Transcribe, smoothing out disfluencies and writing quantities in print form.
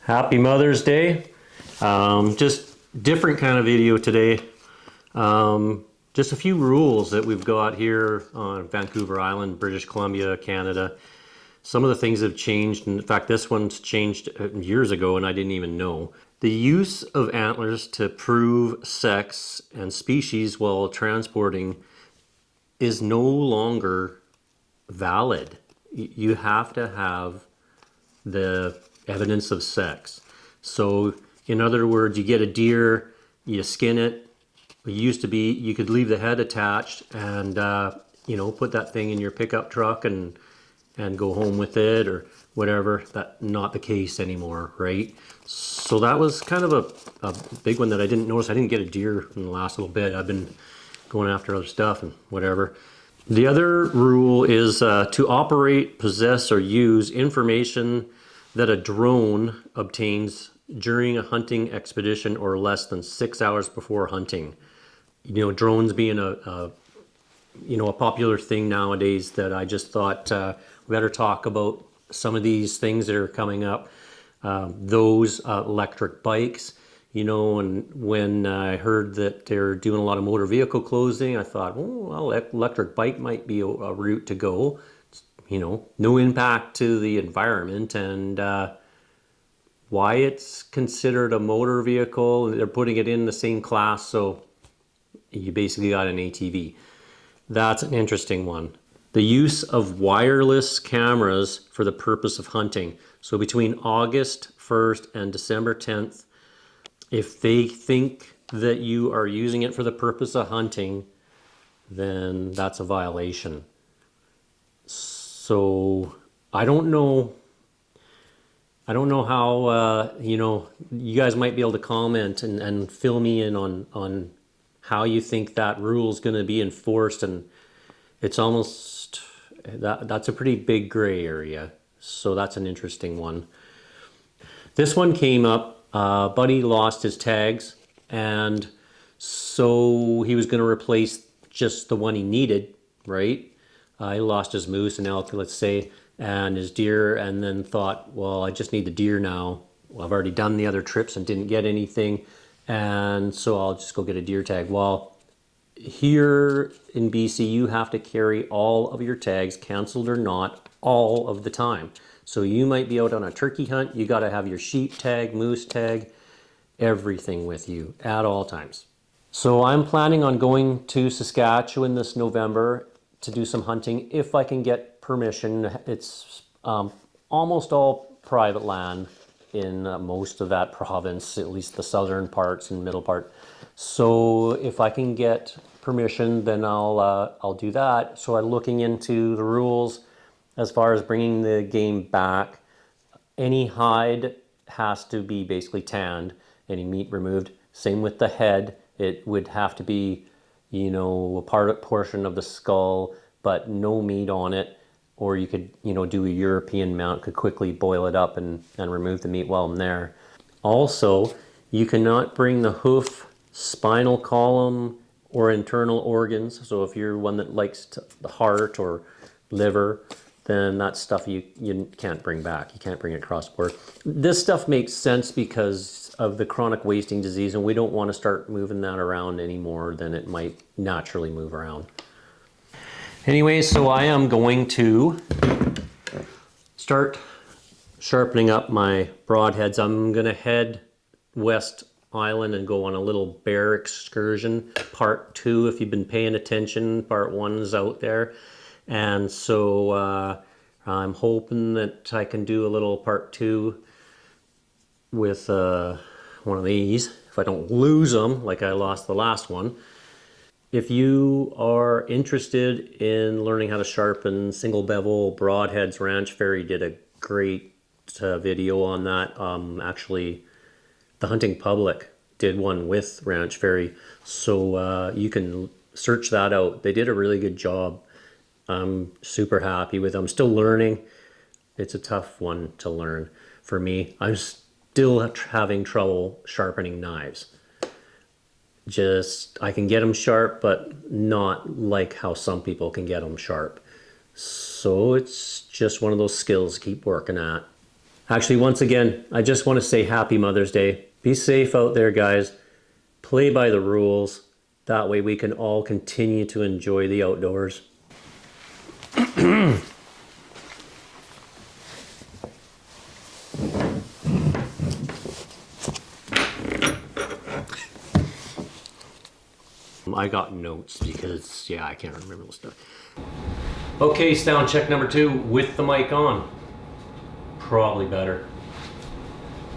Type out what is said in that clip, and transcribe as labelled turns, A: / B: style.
A: Happy Mother's Day. Just different kind of video today. Just a few rules that we've got here on Vancouver Island, British Columbia, Canada. Some of the things have changed. In fact, this one's changed years ago and I didn't even know. The use of antlers to prove sex and species while transporting is no longer valid. You have to have the evidence of sex. So in other words, you get a deer, you skin it. It used to be you could leave the head attached and put that thing in your pickup truck and go home with it or whatever. That's not the case anymore, right? So that was kind of a big one that I didn't notice. I didn't get a deer in the last little bit. I've been going after other stuff and whatever. The other rule is to operate, possess, or use information that a drone obtains during a hunting expedition or less than 6 hours before hunting. Drones being a popular thing nowadays that I just thought we better talk about some of these things that are coming up. Those electric bikes, and when I heard that they're doing a lot of motor vehicle closing, I thought, well, electric bike might be a route to go. No impact to the environment, and why it's considered a motor vehicle. They're putting it in the same class, so you basically got an ATV. That's an interesting one. The use of wireless cameras for the purpose of hunting. So between August 1st and December 10th, if they think that you are using it for the purpose of hunting, then that's a violation. So I don't know how, you guys might be able to comment and fill me in on how you think that rule is going to be enforced. And it's almost, that's a pretty big gray area. So that's an interesting one. This one came up, Buddy lost his tags, and so he was going to replace just the one he needed, right? He lost his moose and elk, let's say, and his deer, and then thought, well, I just need the deer now. Well, I've already done the other trips and didn't get anything, and so I'll just go get a deer tag. Well, here in BC, you have to carry all of your tags, canceled or not, all of the time. So you might be out on a turkey hunt, you got to have your sheep tag, moose tag, everything with you at all times. So I'm planning on going to Saskatchewan this November to do some hunting if I can get permission. It's almost all private land in most of that province, at least the southern parts and middle part. So if I can get permission, then I'll do that. So I'm looking into the rules as far as bringing the game back. Any hide has to be basically tanned, any meat removed. Same with the head. It would have to be, a portion of the skull, but no meat on it. Or you could, do a European mount, could quickly boil it up and remove the meat while I'm there. Also, you cannot bring the hoof, spinal column, or internal organs. So if you're one that likes the heart or liver, then that stuff you can't bring back. You can't bring it across the border. This stuff makes sense because of the chronic wasting disease, and we don't want to start moving that around any more than it might naturally move around. Anyway, so I am going to start sharpening up my broadheads. I'm going to head West Island and go on a little bear excursion. Part 2, if you've been paying attention, part 1 is out there. And so I'm hoping that I can do a little part 2 with one of these, if I don't lose them like I lost the last one. If you are interested in learning how to sharpen single bevel broadheads, Ranch Fairy did a great video on that. Actually, the Hunting Public did one with Ranch Fairy, so you can search that out. They did a really good job. I'm super happy with them. I'm still learning. It's a tough one to learn for me. I'm still having trouble sharpening knives. I can get them sharp, but not like how some people can get them sharp. So it's just one of those skills to keep working at. Actually, once again, I just want to say happy Mother's Day. Be safe out there, guys. Play by the rules. That way we can all continue to enjoy the outdoors. I got notes because, yeah, I can't remember the stuff. Okay, sound check number 2 with the mic on. Probably better.